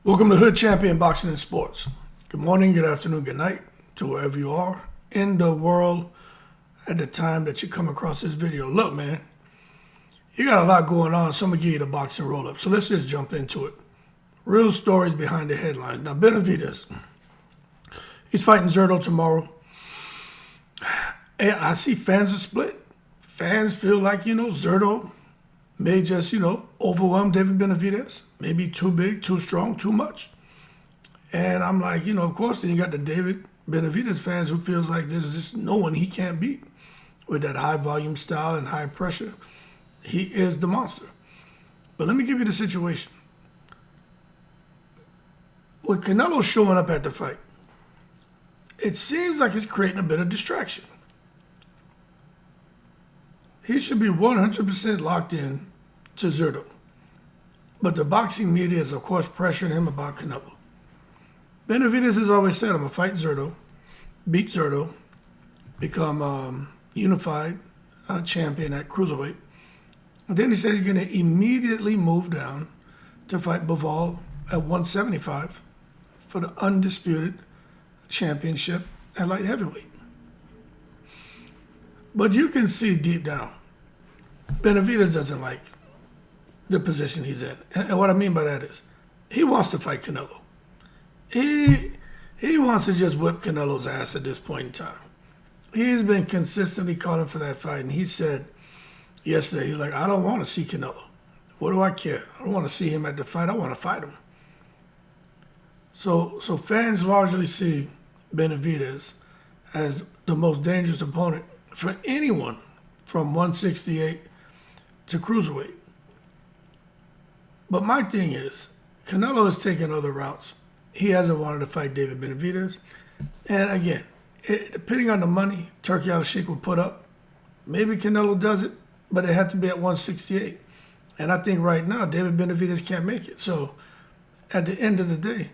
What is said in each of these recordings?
Welcome to Hood Champion Boxing and Sports. Good morning, good afternoon, good night to wherever you are in the world at the time that you come across this video. Look, man, you got a lot going on, so I'm going to give you the boxing roll-up. So let's just jump into it. Real stories behind the headlines. Now, Benavidez, he's fighting Zurdo tomorrow. And I see fans are split. Fans feel like, Zurdo may just, overwhelm David Benavidez. Maybe too big, too strong, too much. And I'm like, of course, then you got the David Benavidez fans who feels like there's just no one he can't beat with that high volume style and high pressure. He is the monster. But let me give you the situation. With Canelo showing up at the fight, it seems like it's creating a bit of distraction. He should be 100% locked in to Zurdo. But the boxing media is, of course, pressuring him about Canelo. Benavidez has always said, I'm going to fight Zurdo, beat Zurdo, become unified champion at cruiserweight. And then he said he's going to immediately move down to fight Vergil at 175 for the undisputed championship at light heavyweight. But you can see deep down, Benavidez doesn't like the position he's in. And what I mean by that is, he wants to fight Canelo. He wants to just whip Canelo's ass at this point in time. He's been consistently calling for that fight, and he said yesterday, he's like, I don't want to see Canelo. What do I care? I don't want to see him at the fight. I want to fight him. So fans largely see Benavidez as the most dangerous opponent for anyone from 168 to cruiserweight. But my thing is, Canelo has taken other routes. He hasn't wanted to fight David Benavidez. And again, depending on the money Turki Al-Sheikh will put up, maybe Canelo does it, but it had to be at 168. And I think right now, David Benavidez can't make it. So at the end of the day,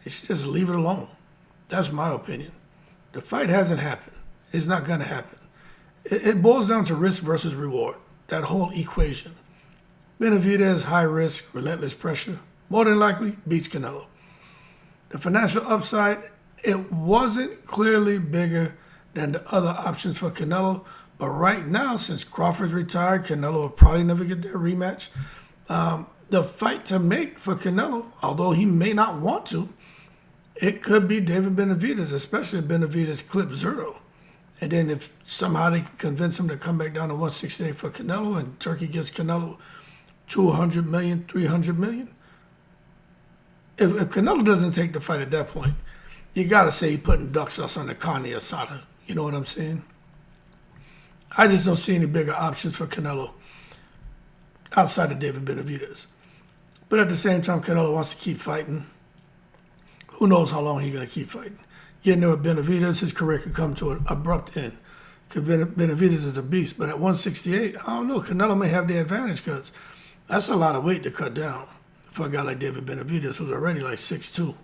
they should just leave it alone. That's my opinion. The fight hasn't happened. It's not going to happen. It boils down to risk versus reward, that whole equation. Benavidez, high risk, relentless pressure, more than likely beats Canelo. The financial upside, it wasn't clearly bigger than the other options for Canelo, but right now, since Crawford's retired, Canelo will probably never get that rematch. The fight to make for Canelo, although he may not want to, it could be David Benavidez, especially if Benavidez clips Zurdo. And then if somehow they can convince him to come back down to 168 for Canelo and Turki gives Canelo $200 million, $300 million. If Canelo doesn't take the fight at that point, you got to say he's putting duck sauce on the carne asada. You know what I'm saying? I just don't see any bigger options for Canelo outside of David Benavidez. But at the same time, Canelo wants to keep fighting. Who knows how long he's going to keep fighting. Getting there with Benavidez, his career could come to an abrupt end. Because Benavidez is a beast. But at 168, I don't know. Canelo may have the advantage because that's a lot of weight to cut down for a guy like David Benavidez, who's already like 6'2".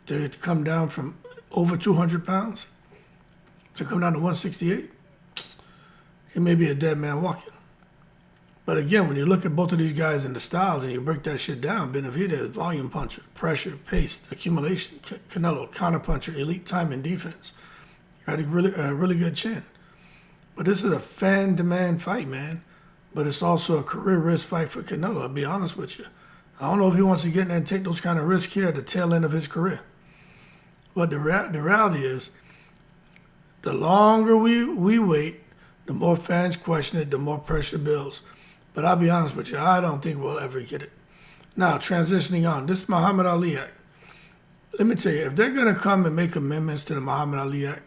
To come down from over 200 pounds to come down to 168, he may be a dead man walking. But again, when you look at both of these guys and the styles and you break that shit down, Benavidez, volume puncher, pressure, pace, accumulation. Canelo, counter puncher, elite timing, defense. Got a really good chin. But this is a fan demand fight, man. But it's also a career risk fight for Canelo, I'll be honest with you. I don't know if he wants to get in there and take those kind of risks here at the tail end of his career. But the reality is, the longer we wait, the more fans question it, the more pressure builds. But I'll be honest with you, I don't think we'll ever get it. Now, transitioning on, this Muhammad Ali Act. Let me tell you, if they're going to come and make amendments to the Muhammad Ali Act,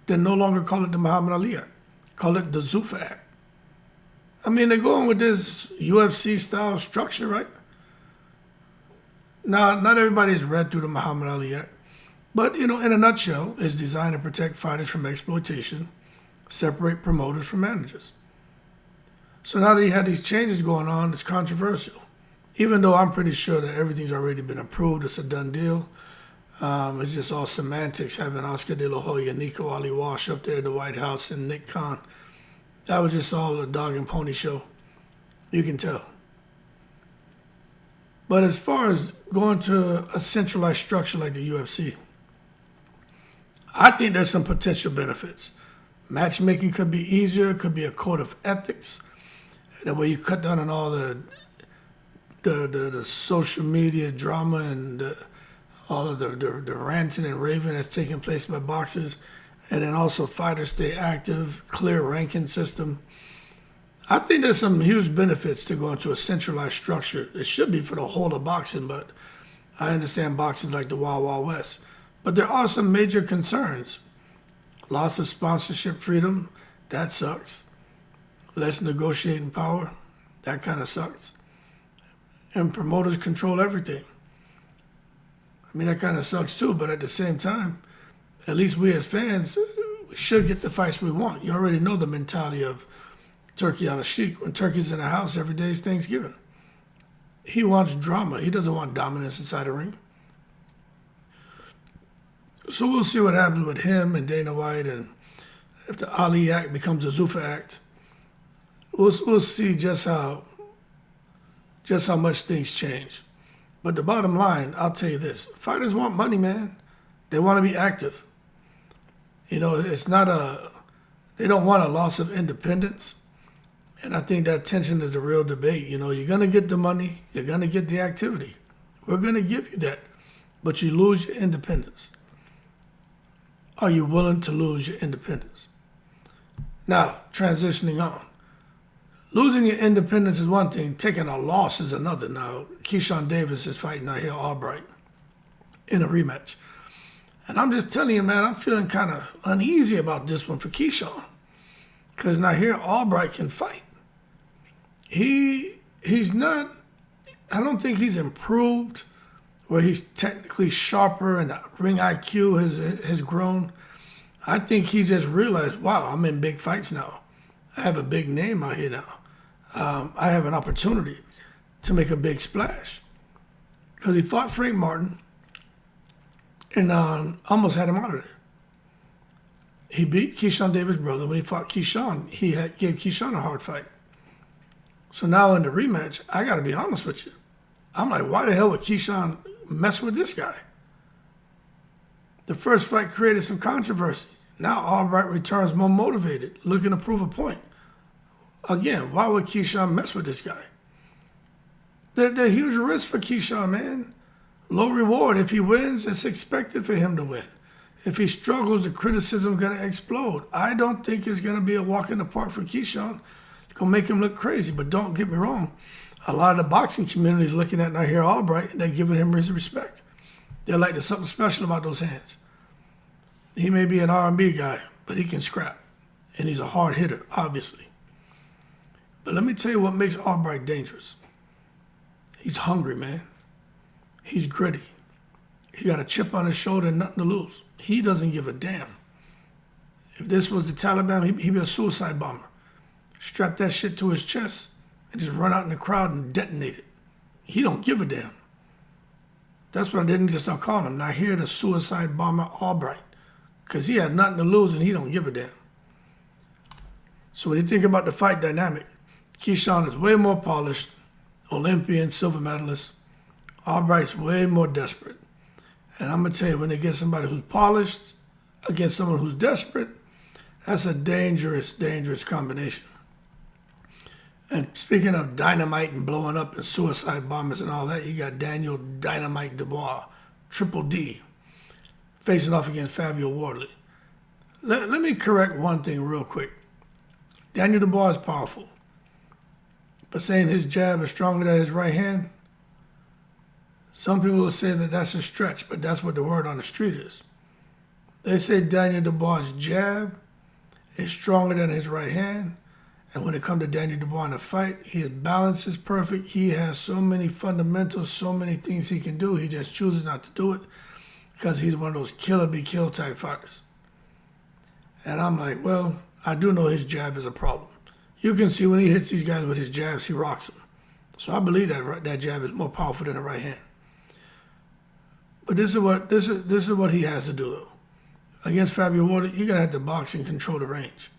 then no longer call it the Muhammad Ali Act. Call it the Zuffa Act. I mean, they're going with this UFC-style structure, right? Now, not everybody's read through the Muhammad Ali Act. But, in a nutshell, it's designed to protect fighters from exploitation, separate promoters from managers. So now that you have these changes going on, it's controversial. Even though I'm pretty sure that everything's already been approved, it's a done deal. It's just all semantics, having Oscar De La Hoya, Nico Ali Walsh up there at the White House, and Nick Khan. That was just all a dog and pony show. You can tell. But as far as going to a centralized structure like the UFC, I think there's some potential benefits. Matchmaking could be easier. It could be a code of ethics. That way you cut down on all the social media drama and all of the ranting and raving that's taking place by boxers. And then also fighters stay active, clear ranking system. I think there's some huge benefits to going to a centralized structure. It should be for the whole of boxing, but I understand boxing is like the Wild Wild West. But there are some major concerns. Loss of sponsorship freedom, that sucks. Less negotiating power, that kind of sucks. And promoters control everything. I mean, that kind of sucks too, but at the same time, at least we as fans should get the fights we want. You already know the mentality of Turki Al-Sheikh. When Turkey's in the house, every day is Thanksgiving. He wants drama. He doesn't want dominance inside the ring. So we'll see what happens with him and Dana White, and if the Ali Act becomes a Zuffa Act. We'll see just how much things change. But the bottom line, I'll tell you this. Fighters want money, man. They want to be active. You know, they don't want a loss of independence. And I think that tension is a real debate. You know, you're going to get the money. You're going to get the activity. We're going to give you that. But you lose your independence. Are you willing to lose your independence? Now, transitioning on. Losing your independence is one thing. Taking a loss is another. Now, Keyshawn Davis is fighting out here Albright in a rematch. And I'm just telling you, man, I'm feeling kind of uneasy about this one for Keyshawn. Because now here Albright can fight. He's not, I don't think he's improved where he's technically sharper and the ring IQ has grown. I think he just realized, wow, I'm in big fights now. I have a big name out here now. I have an opportunity to make a big splash. Because he fought Frank Martin and almost had him out of there. He beat Keyshawn Davis' brother. When he fought Keyshawn, gave Keyshawn a hard fight. So now in the rematch, I got to be honest with you. I'm like, why the hell would Keyshawn mess with this guy? The first fight created some controversy. Now Albright returns more motivated, looking to prove a point. Again, why would Keyshawn mess with this guy? They're huge risk for Keyshawn, man. Low reward. If he wins, it's expected for him to win. If he struggles, the criticism is going to explode. I don't think it's going to be a walk in the park for Keyshawn. It's going to make him look crazy. But don't get me wrong. A lot of the boxing community is looking at Nahir Albright and they're giving him his respect. They're like, there's something special about those hands. He may be an R&B guy, but he can scrap. And he's a hard hitter, obviously. But let me tell you what makes Albright dangerous. He's hungry, man. He's gritty. He got a chip on his shoulder and nothing to lose. He doesn't give a damn. If this was the Taliban, he'd be a suicide bomber. Strap that shit to his chest and just run out in the crowd and detonate it. He don't give a damn. That's what I didn't just start calling him. Now here the suicide bomber Albright. Because he had nothing to lose and he don't give a damn. So when you think about the fight dynamic, Keyshawn is way more polished, Olympian, silver medalist. Albright's way more desperate. And I'm going to tell you, when they get somebody who's polished against someone who's desperate, that's a dangerous, dangerous combination. And speaking of dynamite and blowing up and suicide bombers and all that, you got Daniel Dynamite Dubois, Triple D, facing off against Fabio Wardley. Let me correct one thing real quick. Daniel Dubois is powerful. But saying his jab is stronger than his right hand, some people will say that that's a stretch, but that's what the word on the street is. They say Daniel Dubois' jab is stronger than his right hand. And when it comes to Daniel Dubois in a fight, his balance is perfect. He has so many fundamentals, so many things he can do. He just chooses not to do it because he's one of those killer be killed type fighters. And I'm like, well, I do know his jab is a problem. You can see when he hits these guys with his jabs, he rocks them. So I believe that jab is more powerful than the right hand. But this is what he has to do though. Against Fabio Wardley, you're gonna have to box and control the range.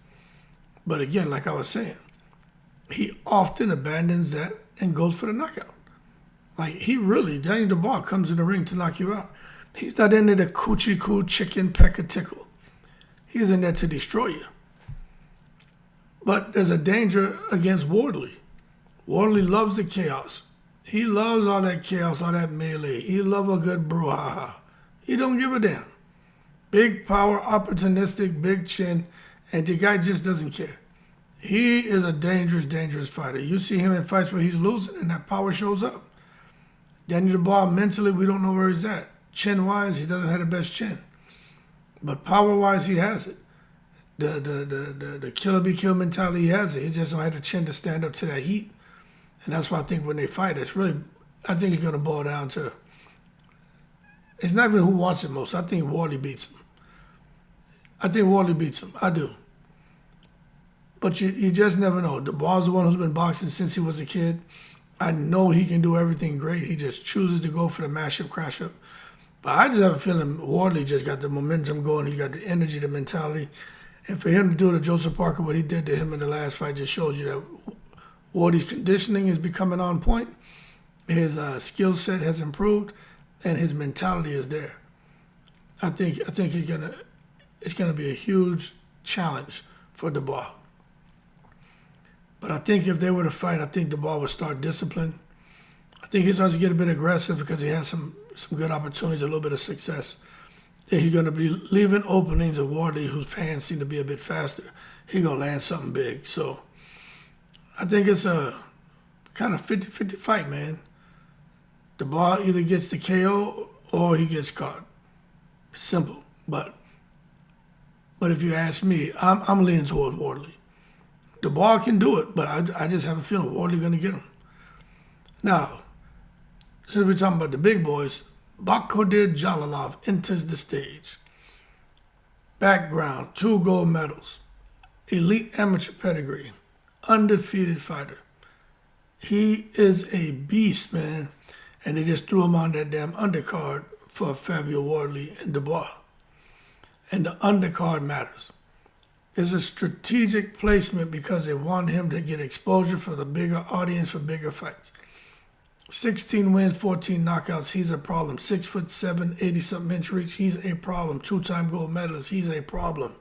But again, like I was saying, he often abandons that and goes for the knockout. Like, Daniel Dubois comes in the ring to knock you out. He's not in there to coochie coo chicken pecker tickle. He's in there to destroy you. But there's a danger against Wardley. Wardley loves the chaos. He loves all that chaos, all that melee. He loves a good brouhaha. He don't give a damn. Big power, opportunistic, big chin, and the guy just doesn't care. He is a dangerous, dangerous fighter. You see him in fights where he's losing and that power shows up. Daniel Dubois, mentally, we don't know where he's at. Chin-wise, he doesn't have the best chin. But power-wise, he has it. The killer be killed mentality, he has it. He just don't have the chin to stand up to that heat. And that's why I think when they fight, I think it's going to boil down to, it's not even who wants it most. I think Wardley beats him. I do. But you just never know. Dubois is the one who's been boxing since he was a kid. I know he can do everything great. He just chooses to go for the mash-up, crash-up. But I just have a feeling Wardley just got the momentum going. He got the energy, the mentality. And for him to do to Joseph Parker what he did to him in the last fight just shows you that Wardley's conditioning is becoming on point. His skill set has improved, and his mentality is there. I think it's gonna be a huge challenge for Dubois. But I think if they were to fight, I think Dubois would start discipline. I think he starts to get a bit aggressive because he has some good opportunities, a little bit of success. That he's going to be leaving openings of Wardley, whose fans seem to be a bit faster. He's going to land something big. So I think it's a kind of 50-50 fight, man. Dubois either gets the KO or he gets caught. Simple. But if you ask me, I'm leaning towards Wardley. Dubois can do it, but I just have a feeling Wardley's going to get him. Now, since we're talking about the big boys, Bakhtir Jalalov enters the stage. Background, 2 gold medals, elite amateur pedigree, undefeated fighter. He is a beast, man. And they just threw him on that damn undercard for Fabio Wardley and Dubois. And the undercard matters. It's a strategic placement because they want him to get exposure for the bigger audience for bigger fights. 16 wins, 14 knockouts, he's a problem. 6'7", 80-something inch reach, he's a problem. 2-time gold medalist, he's a problem.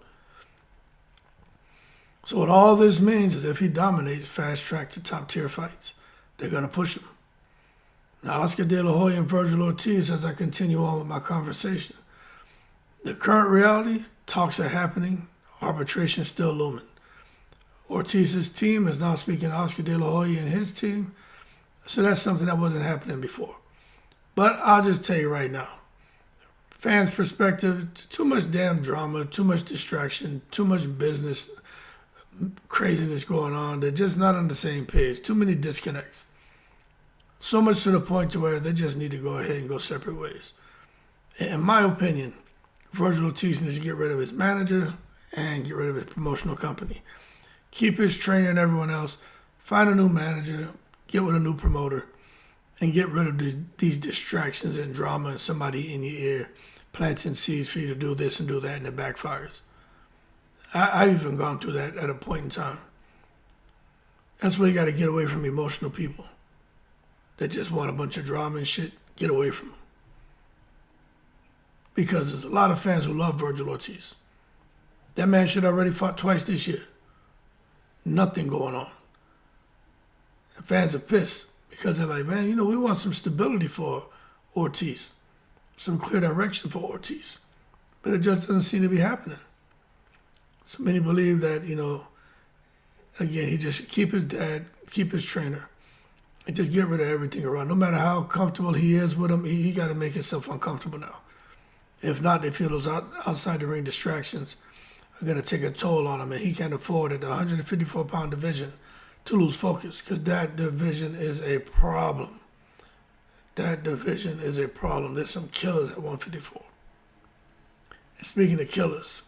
So what all this means is if he dominates, fast track to top tier fights. They're going to push him. Now, Oscar De La Hoya and Vergil Ortiz, as I continue on with my conversation. The current reality, talks are happening, arbitration still looming. Ortiz's team is now speaking to Oscar De La Hoya and his team. So that's something that wasn't happening before. But I'll just tell you right now, fans' perspective, too much damn drama, too much distraction, too much business craziness going on. They're just not on the same page. Too many disconnects. So much to the point to where they just need to go ahead and go separate ways. In my opinion, Vergil Ortiz needs to get rid of his manager and get rid of his promotional company. Keep his trainer and everyone else. Find a new manager. Get with a new promoter and get rid of these distractions and drama and somebody in your ear planting seeds for you to do this and do that and it backfires. I've even gone through that at a point in time. That's why you got to get away from emotional people that just want a bunch of drama and shit. Get away from them. Because there's a lot of fans who love Vergil Ortiz. That man should have already fought twice this year. Nothing going on. And fans are pissed because they're like, man, we want some stability for Ortiz, some clear direction for Ortiz. But it just doesn't seem to be happening. So many believe that, again, he just keep his dad, keep his trainer, and just get rid of everything around. No matter how comfortable he is with him, he got to make himself uncomfortable now. If not, they feel those outside the ring distractions are going to take a toll on him, and he can't afford at the 154-pound division to lose focus, because that division is a problem. There's some killers at 154. And speaking of killers,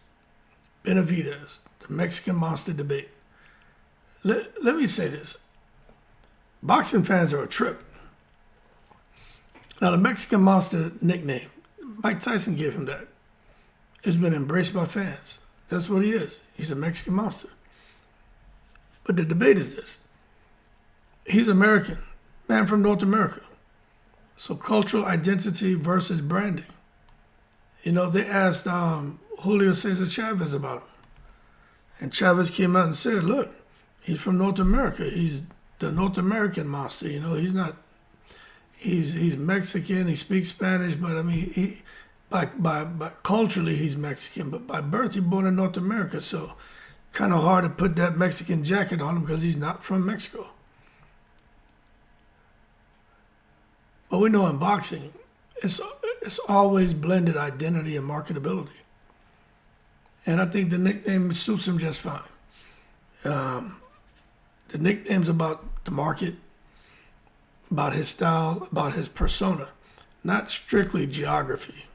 Benavidez, the Mexican monster debate. Let me say this. Boxing fans are a trip. Now, the Mexican monster nickname, Mike Tyson gave him that. It's been embraced by fans. That's what he is. He's a Mexican monster. But the debate is this. He's American, man from North America. So cultural identity versus branding. You know, they asked Julio Cesar Chavez about him. And Chavez came out and said, look, he's from North America. He's the North American monster. You know, he's not, he's Mexican. He speaks Spanish, but I mean, by culturally, he's Mexican. But by birth, he's born in North America. So kind of hard to put that Mexican jacket on him because he's not from Mexico. But we know in boxing, it's always blended identity and marketability. And I think the nickname suits him just fine. The nickname's about the market, about his style, about his persona, not strictly geography,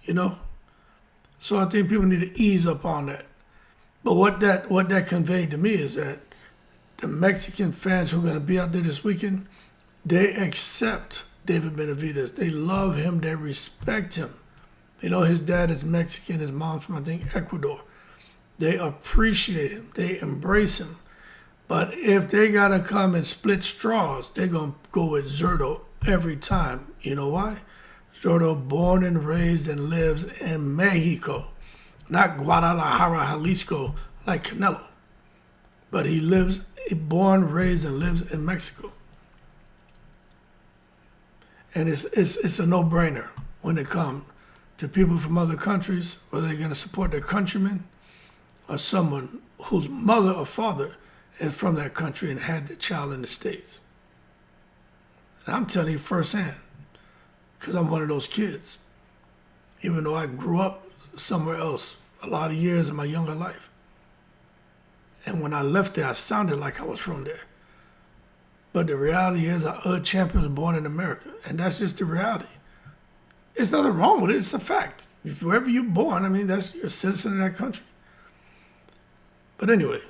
you know? So I think people need to ease up on that. But what that conveyed to me is that the Mexican fans who are going to be out there this weekend, they accept David Benavidez. They love him. They respect him. You know, his dad is Mexican. His mom's from, I think, Ecuador. They appreciate him. They embrace him. But if they got to come and split straws, they're going to go with Zurdo every time. You know why? Zurdo born and raised and lives in Mexico, not Guadalajara, Jalisco, like Canelo. But he born, raised, and lives in Mexico. And it's a no-brainer when it comes to people from other countries, whether they're going to support their countrymen or someone whose mother or father is from that country and had the child in the States. And I'm telling you firsthand, because I'm one of those kids, even though I grew up somewhere else a lot of years in my younger life. And when I left there, I sounded like I was from there. But the reality is, our champion was born in America, and that's just the reality. There's nothing wrong with it. It's a fact. If wherever you're born, I mean, you're a citizen of that country. But anyway,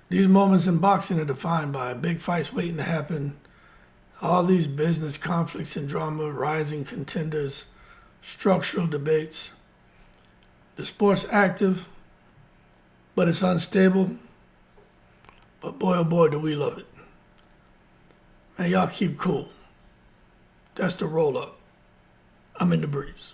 these moments in boxing are defined by big fights waiting to happen, all these business conflicts and drama, rising contenders, structural debates. The sport's active, but it's unstable. But boy, oh boy, do we love it. Man, y'all keep cool. That's the roll-up. I'm in the breeze.